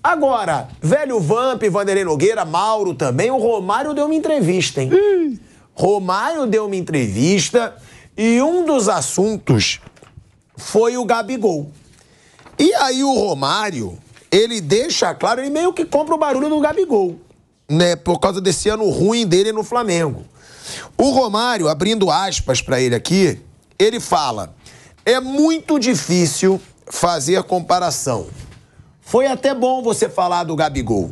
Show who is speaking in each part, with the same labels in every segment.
Speaker 1: Agora, velho Vamp, Vanderlei Nogueira, Mauro também, o Romário deu uma entrevista, hein? Romário deu uma entrevista e um dos assuntos foi o Gabigol. E aí o Romário, ele deixa claro, ele meio que compra o barulho do Gabigol, né? Por causa desse ano ruim dele no Flamengo. O Romário, abrindo aspas pra ele aqui, ele fala: é muito difícil fazer comparação. Foi até bom você falar do Gabigol.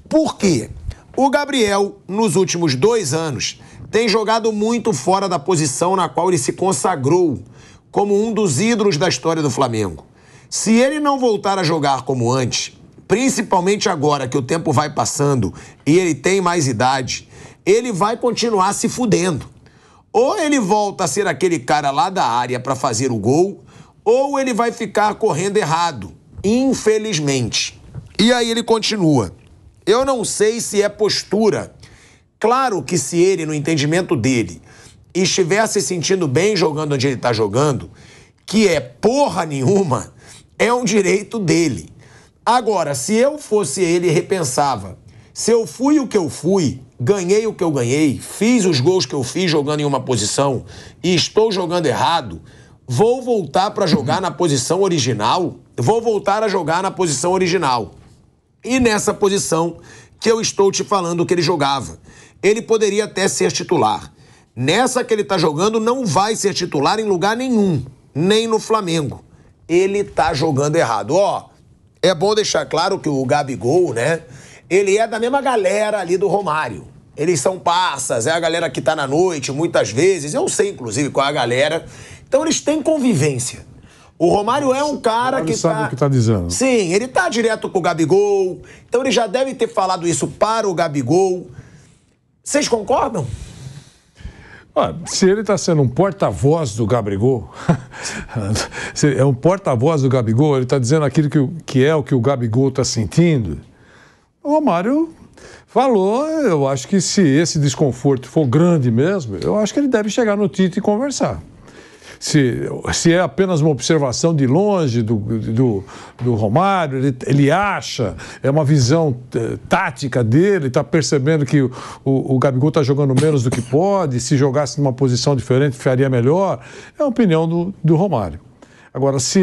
Speaker 1: Por quê? O Gabriel, nos últimos 2 anos, tem jogado muito fora da posição na qual ele se consagrou como um dos ídolos da história do Flamengo. Se ele não voltar a jogar como antes, principalmente agora que o tempo vai passando e ele tem mais idade, ele vai continuar se fudendo. Ou ele volta a ser aquele cara lá da área para fazer o gol, ou ele vai ficar correndo errado, infelizmente. E aí ele continua: eu não sei se é postura. Claro que se ele, no entendimento dele, estiver se sentindo bem jogando onde ele está jogando, que é porra nenhuma, é um direito dele. Agora, se eu fosse ele, repensava: se eu fui o que eu fui, ganhei o que eu ganhei, fiz os gols que eu fiz jogando em uma posição e estou jogando errado, vou voltar para jogar na posição original? Vou voltar a jogar na posição original. E nessa posição que eu estou te falando que ele jogava, ele poderia até ser titular. Nessa que ele tá jogando, não vai ser titular em lugar nenhum, nem no Flamengo. Ele tá jogando errado. Ó, é bom deixar claro que o Gabigol, né, ele é da mesma galera ali do Romário. Eles são parças, é a galera que tá na noite, muitas vezes. Eu sei, inclusive, qual é a galera. Então, eles têm convivência. O Romário é um cara que
Speaker 2: sabe o que tá dizendo.
Speaker 1: Sim, ele tá direto com o Gabigol. Então, ele já deve ter falado isso para o Gabigol. Vocês concordam?
Speaker 2: Se ele está sendo um porta-voz do Gabigol, se é um porta-voz do Gabigol, ele está dizendo aquilo que é o que o Gabigol está sentindo. O Romário falou, eu acho que se esse desconforto for grande mesmo, eu acho que ele deve chegar no Tite e conversar. Se é apenas uma observação de longe do Romário, ele acha, é uma visão tática dele, está percebendo que o Gabigol está jogando menos do que pode, se jogasse numa posição diferente faria melhor, é a opinião do Romário. Agora, se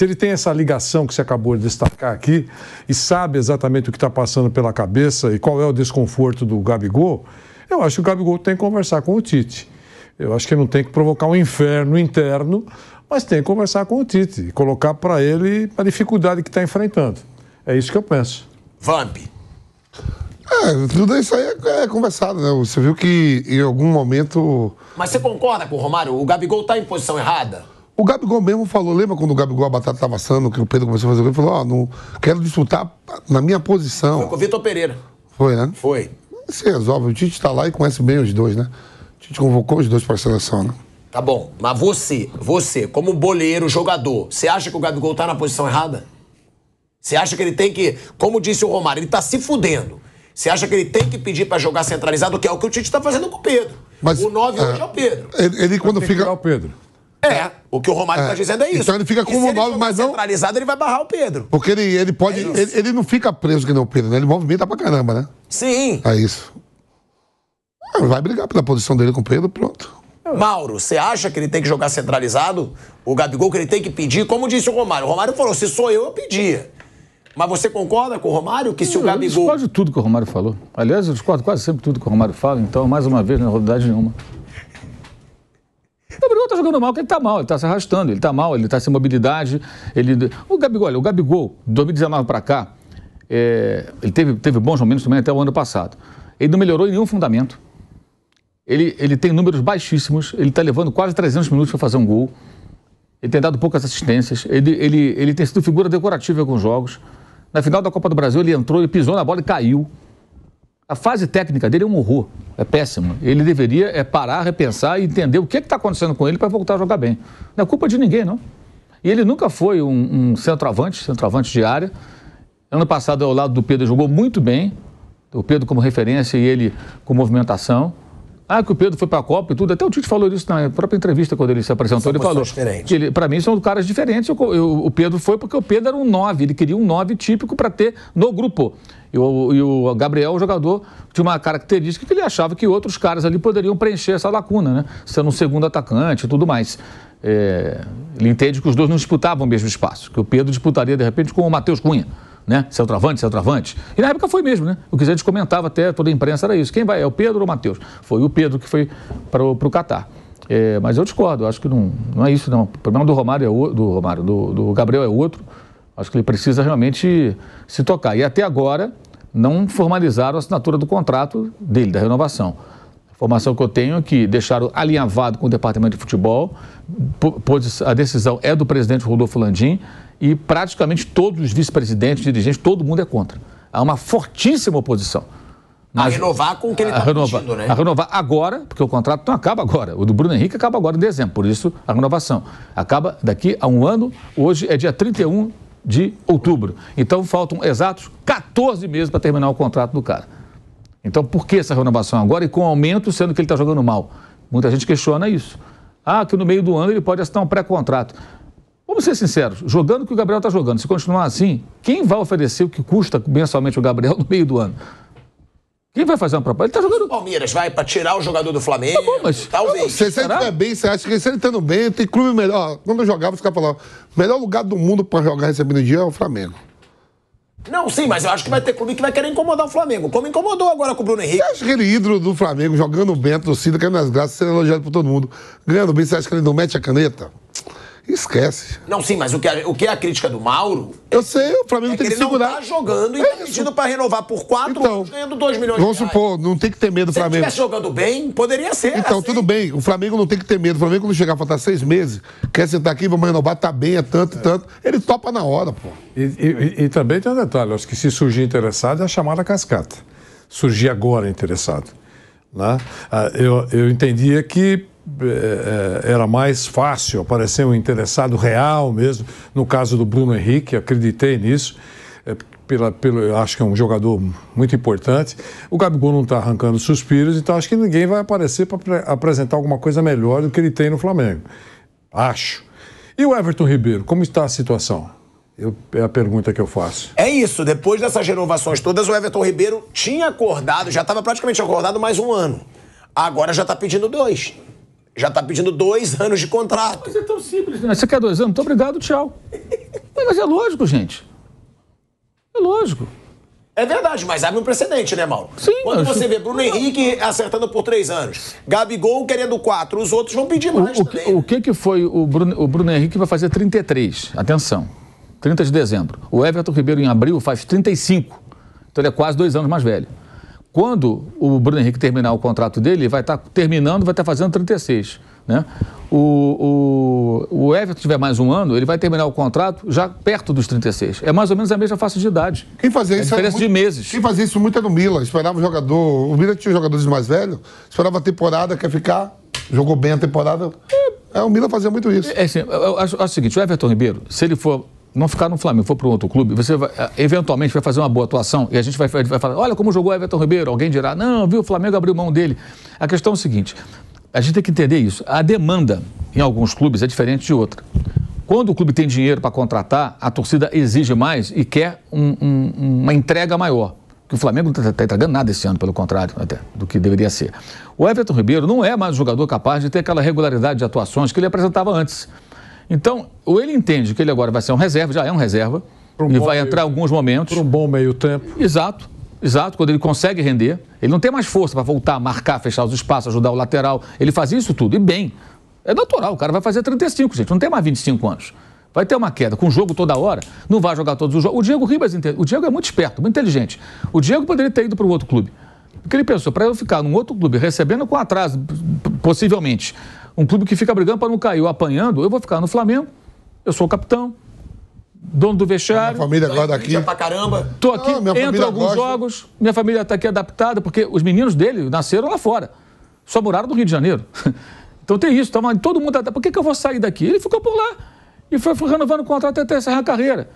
Speaker 2: ele tem essa ligação que você acabou de destacar aqui e sabe exatamente o que está passando pela cabeça e qual é o desconforto do Gabigol, eu acho que o Gabigol tem que conversar com o Tite. Eu acho que não tem que provocar um inferno interno, mas tem que conversar com o Tite e colocar para ele a dificuldade que está enfrentando. É isso que eu penso.
Speaker 1: Vamp.
Speaker 3: Tudo isso aí é conversado, né? Você viu que em algum momento...
Speaker 1: Mas você concorda com o Romário? O Gabigol está em posição errada?
Speaker 3: O Gabigol mesmo falou, lembra quando o Gabigol, a batata estava assando, que o Pedro começou a fazer o gol? Ele falou, não quero disputar na minha posição.
Speaker 1: Foi com o Vitor Pereira.
Speaker 3: Foi, né?
Speaker 1: Foi.
Speaker 3: Se resolve, o Tite está lá e conhece bem os dois, né? A gente convocou os dois para a seleção, né?
Speaker 1: Tá bom, mas você, como boleiro, jogador, você acha que o Gabigol tá na posição errada? Você acha que ele tem que, como disse o Romário, ele tá se fudendo. Você acha que ele tem que pedir pra jogar centralizado, que é o que o Tite tá fazendo com o Pedro. Mas, o 9 hoje é o Pedro.
Speaker 3: Ele quando fica...
Speaker 2: o Pedro.
Speaker 1: O que o Romário tá dizendo é isso.
Speaker 3: Então ele fica como 9, mas não...
Speaker 1: centralizado, ele vai barrar o Pedro.
Speaker 3: Porque ele pode... ele não fica preso que nem o Pedro, né? Ele movimenta pra caramba, né?
Speaker 1: Sim.
Speaker 3: É isso. Vai brigar pela posição dele com o Pedro, pronto.
Speaker 1: Mauro, você acha que ele tem que jogar centralizado? O Gabigol, que ele tem que pedir? Como disse o Romário? O Romário falou, se sou eu pedia. Mas você concorda com o Romário que se o Gabigol...
Speaker 4: Eu discordo de tudo que o Romário falou. Aliás, eu discordo quase sempre de tudo que o Romário fala. Então, mais uma vez, não é novidade nenhuma. O Gabigol tá jogando mal, porque ele tá mal, ele tá se arrastando, ele tá mal, ele tá sem mobilidade. O Gabigol, 2019 para cá, ele teve bons momentos também até o ano passado. Ele não melhorou em nenhum fundamento. Ele tem números baixíssimos, ele está levando quase 300 minutos para fazer um gol, ele tem dado poucas assistências, ele tem sido figura decorativa em alguns jogos. Na final da Copa do Brasil ele entrou, ele pisou na bola e caiu. A fase técnica dele é um horror, é péssima. Ele deveria parar, repensar e entender o que está acontecendo com ele para voltar a jogar bem. Não é culpa de ninguém, não. E ele nunca foi um centroavante de área. Ano passado, ao lado do Pedro, jogou muito bem. O Pedro como referência e ele com movimentação. Ah, que o Pedro foi para a Copa e tudo. Até o Tite falou isso na própria entrevista quando ele se apresentou. Ele falou que, para mim, são caras diferentes. O Pedro foi porque o Pedro era um 9. Ele queria um 9 típico para ter no grupo. E o Gabriel, o jogador, tinha uma característica que ele achava que outros caras ali poderiam preencher essa lacuna, né? Sendo um segundo atacante e tudo mais. Ele entende que os dois não disputavam o mesmo espaço. Que o Pedro disputaria, de repente, com o Matheus Cunha. Né? Centroavante. E na época foi mesmo, né? O que a gente comentava até, toda a imprensa era isso. Quem vai? É o Pedro ou o Matheus? Foi o Pedro que foi para o Catar. Mas eu discordo, acho que não é isso, não. O problema do Gabriel é outro. Acho que ele precisa realmente se tocar. E até agora não formalizaram a assinatura do contrato dele, da renovação. A informação que eu tenho é que deixaram alinhavado com o departamento de futebol, a decisão é do presidente Rodolfo Landim, e praticamente todos os vice-presidentes, dirigentes, todo mundo é contra. Há uma fortíssima oposição.
Speaker 1: A renovar com o que ele está pedindo, né?
Speaker 4: A renovar agora, porque o contrato não acaba agora. O do Bruno Henrique acaba agora em dezembro, por isso a renovação. Acaba daqui a um ano, hoje é dia 31 de outubro. Então faltam exatos 14 meses para terminar o contrato do cara. Então por que essa renovação agora e com aumento, sendo que ele está jogando mal? Muita gente questiona isso. Ah, que no meio do ano ele pode assinar um pré-contrato. Vamos ser sinceros, jogando o que o Gabriel está jogando, se continuar assim, quem vai oferecer o que custa mensalmente o Gabriel no meio do ano? Quem vai fazer uma proposta? Ele está jogando...
Speaker 1: O Palmeiras vai para tirar o jogador do Flamengo?
Speaker 4: Tá bom, mas...
Speaker 1: Talvez.
Speaker 3: Se ele estiver bem, você acha que se ele estando bem, tem clube melhor. Quando eu jogava, os caras falavam, o melhor lugar do mundo para jogar recebendo dia é o Flamengo.
Speaker 1: Não, sim, mas eu acho que vai ter clube que vai querer incomodar o Flamengo, como incomodou agora com o Bruno Henrique.
Speaker 3: Você acha que aquele ídolo do Flamengo, jogando bem, a torcida, caindo nas graças, sendo elogiado por todo mundo, ganhando bem, você acha que ele não mete a caneta? Esquece.
Speaker 1: Não, sim, mas o que é a crítica do Mauro...
Speaker 3: Eu sei, o Flamengo tem que segurar.
Speaker 1: Ele não tá jogando e tá pedindo pra renovar por 4 anos, ganhando 2 milhões de reais.
Speaker 3: Vamos supor, não tem que ter medo do Flamengo.
Speaker 1: Se ele estivesse jogando bem, poderia ser.
Speaker 3: Então, tudo bem. O Flamengo não tem que ter medo. O Flamengo, quando chegar a faltar 6 meses, quer sentar aqui, vamos renovar, tá bem, é tanto, tanto. Ele topa na hora, pô.
Speaker 2: E também tem um detalhe, acho que se surgir interessado é a chamada cascata. Surgir agora interessado. Né? Eu entendia que era mais fácil aparecer um interessado real mesmo, no caso do Bruno Henrique, acreditei nisso, acho que é um jogador muito importante. O Gabigol não está arrancando suspiros, então acho que ninguém vai aparecer para apresentar alguma coisa melhor do que ele tem no Flamengo. Acho. E o Everton Ribeiro, como está a situação? É a pergunta que eu faço.
Speaker 1: É isso, depois dessas renovações todas, o Everton Ribeiro tinha acordado, já estava praticamente acordado mais um ano. Agora já está pedindo 2. Já está pedindo 2 anos de contrato.
Speaker 4: Mas é tão simples, né? Você quer 2 anos? Muito obrigado, tchau. Mas é lógico, gente. É lógico.
Speaker 1: É verdade, mas abre um precedente, né, Mauro?
Speaker 4: Sim.
Speaker 1: Quando você vê Bruno Henrique acertando por 3 anos, Gabigol querendo 4, os outros vão pedir mais também.
Speaker 4: O que foi o Bruno Henrique vai fazer 33? Atenção. 30 de dezembro. O Everton Ribeiro, em abril, faz 35. Então ele é quase 2 anos mais velho. Quando o Bruno Henrique terminar o contrato dele, ele vai estar terminando, vai estar fazendo 36. Né? O Everton tiver mais um ano, ele vai terminar o contrato já perto dos 36. É mais ou menos a mesma faixa de idade.
Speaker 3: Quem fazia isso?
Speaker 4: Diferença de meses.
Speaker 3: Quem fazia isso muito era o Milan. Esperava o jogador. O Milan tinha jogadores mais velhos, esperava a temporada, quer ficar, jogou bem a temporada. O Milan fazia muito isso.
Speaker 4: Assim, eu acho o seguinte: o Everton Ribeiro, se ele for. Não ficar no Flamengo, for para um outro clube, você vai, eventualmente vai fazer uma boa atuação e a gente vai falar, olha como jogou o Everton Ribeiro. Alguém dirá, não, viu, o Flamengo abriu mão dele. A questão é o seguinte, a gente tem que entender isso. A demanda em alguns clubes é diferente de outra. Quando o clube tem dinheiro para contratar, a torcida exige mais e quer uma entrega maior. Que o Flamengo não está entregando nada esse ano, pelo contrário, até, do que deveria ser. O Everton Ribeiro não é mais um jogador capaz de ter aquela regularidade de atuações que ele apresentava antes. Então, ou ele entende que ele agora vai ser um reserva, já é um reserva, e vai entrar em alguns momentos.
Speaker 2: Por um bom meio tempo.
Speaker 4: Exato, quando ele consegue render. Ele não tem mais força para voltar, marcar, fechar os espaços, ajudar o lateral. Ele fazia isso tudo, e bem. É natural, o cara vai fazer 35, gente, não tem mais 25 anos. Vai ter uma queda, com o jogo toda hora, não vai jogar todos os jogos. O Diego Ribas, o Diego é muito esperto, muito inteligente. O Diego poderia ter ido para um outro clube. Porque ele pensou, para eu ficar num outro clube, recebendo com atraso, possivelmente, um clube que fica brigando para não cair ou apanhando, eu vou ficar no Flamengo, eu sou o capitão, dono do vestiário.
Speaker 3: Minha família agora daqui.
Speaker 1: Pra caramba.
Speaker 4: Tô aqui, entro alguns jogos, minha família está aqui adaptada, porque os meninos dele nasceram lá fora, só moraram no Rio de Janeiro. Então tem isso, todo mundo, por que eu vou sair daqui? Ele ficou por lá e foi renovando o contrato até encerrar a carreira.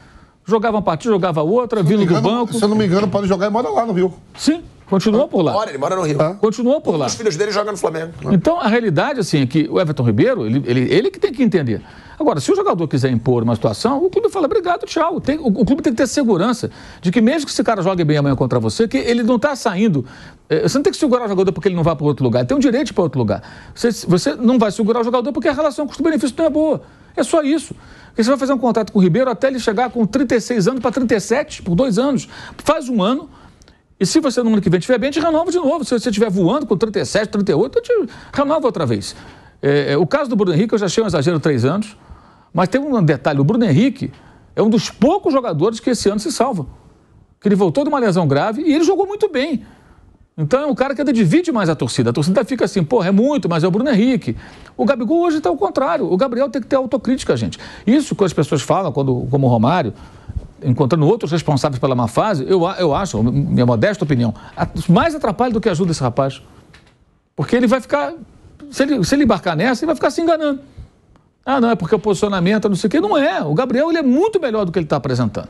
Speaker 4: Jogava uma partida, jogava outra, vindo do banco.
Speaker 3: Se eu não me engano, pode jogar e mora lá no Rio.
Speaker 4: Sim. Continuou por lá.
Speaker 1: Ele mora no Rio.
Speaker 4: Continuou por lá.
Speaker 1: Os filhos dele jogam no Flamengo.
Speaker 4: Então, a realidade, assim, é que o Everton Ribeiro, ele que tem que entender. Agora, se o jogador quiser impor uma situação, o clube fala, obrigado, tchau. O clube tem que ter segurança de que mesmo que esse cara jogue bem amanhã contra você, que ele não está saindo... Você não tem que segurar o jogador porque ele não vai para outro lugar. Ele tem um direito de ir para outro lugar. Você não vai segurar o jogador porque a relação custo-benefício não é boa. É só isso. Porque você vai fazer um contrato com o Ribeiro até ele chegar com 36 anos para 37, por 2 anos. Faz um ano... E se você no ano que vem estiver bem, te renova de novo. Se você estiver voando com 37, 38, eu te renova outra vez. O caso do Bruno Henrique, eu já achei um exagero 3 anos. Mas tem um detalhe, o Bruno Henrique é um dos poucos jogadores que esse ano se salva. Que ele voltou de uma lesão grave e ele jogou muito bem. Então é um cara que ainda divide mais a torcida. A torcida fica assim, porra, é muito, mas é o Bruno Henrique. O Gabigol hoje está ao contrário. O Gabriel tem que ter autocrítica, gente. Isso que as pessoas falam, como o Romário... encontrando outros responsáveis pela má fase, eu acho, minha modesta opinião, mais atrapalha do que ajuda esse rapaz. Porque ele vai ficar, se ele embarcar nessa, ele vai ficar se enganando. Ah, não, é porque o posicionamento, não sei o quê. Não é. O Gabriel, ele é muito melhor do que ele está apresentando.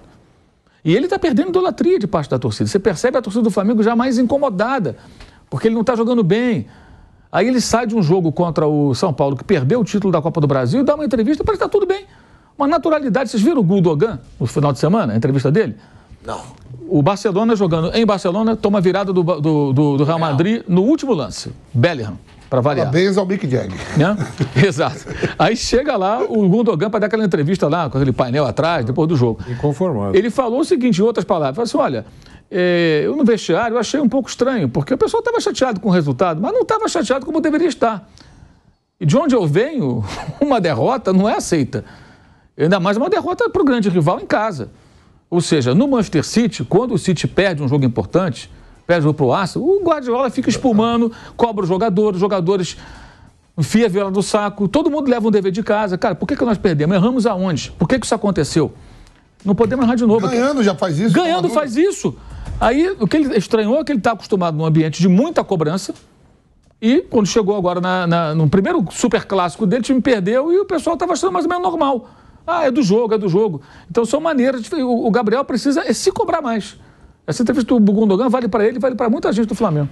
Speaker 4: E ele está perdendo idolatria de parte da torcida. Você percebe a torcida do Flamengo já mais incomodada, porque ele não está jogando bem. Aí ele sai de um jogo contra o São Paulo, que perdeu o título da Copa do Brasil, e dá uma entrevista, parece que está tudo bem. Uma naturalidade. Vocês viram o Gundogan no final de semana, a entrevista dele?
Speaker 1: Não.
Speaker 4: O Barcelona jogando em Barcelona, toma virada do Real Madrid no último lance. Bellingham, para variar.
Speaker 3: Parabéns ao Mick Jagger.
Speaker 4: Né? Exato. Aí chega lá o Gundogan para dar aquela entrevista lá, com aquele painel atrás, depois do jogo.
Speaker 2: Inconformado.
Speaker 4: Ele falou o seguinte, em outras palavras, falou assim, olha, eu no vestiário eu achei um pouco estranho, porque o pessoal estava chateado com o resultado, mas não estava chateado como deveria estar. E de onde eu venho, uma derrota não é aceita. Ainda mais uma derrota para o grande rival em casa. Ou seja, no Manchester City, quando o City perde um jogo importante, perde o jogo para o Arsenal, o Guardiola fica espumando, cobra os jogadores enfia a viola do saco, todo mundo leva um dever de casa. Cara, por que nós perdemos? Erramos aonde? Por que isso aconteceu? Não podemos errar de novo.
Speaker 3: Ganhando já faz isso.
Speaker 4: Ganhando faz isso. Aí, o que ele estranhou é que ele está acostumado num ambiente de muita cobrança, e quando chegou agora no primeiro super clássico dele, o time perdeu e o pessoal estava achando mais ou menos normal. Ah, é do jogo, é do jogo. Então são maneiras de... O Gabriel precisa se cobrar mais. Essa entrevista do Gundogan vale para ele, vale para muita gente do Flamengo.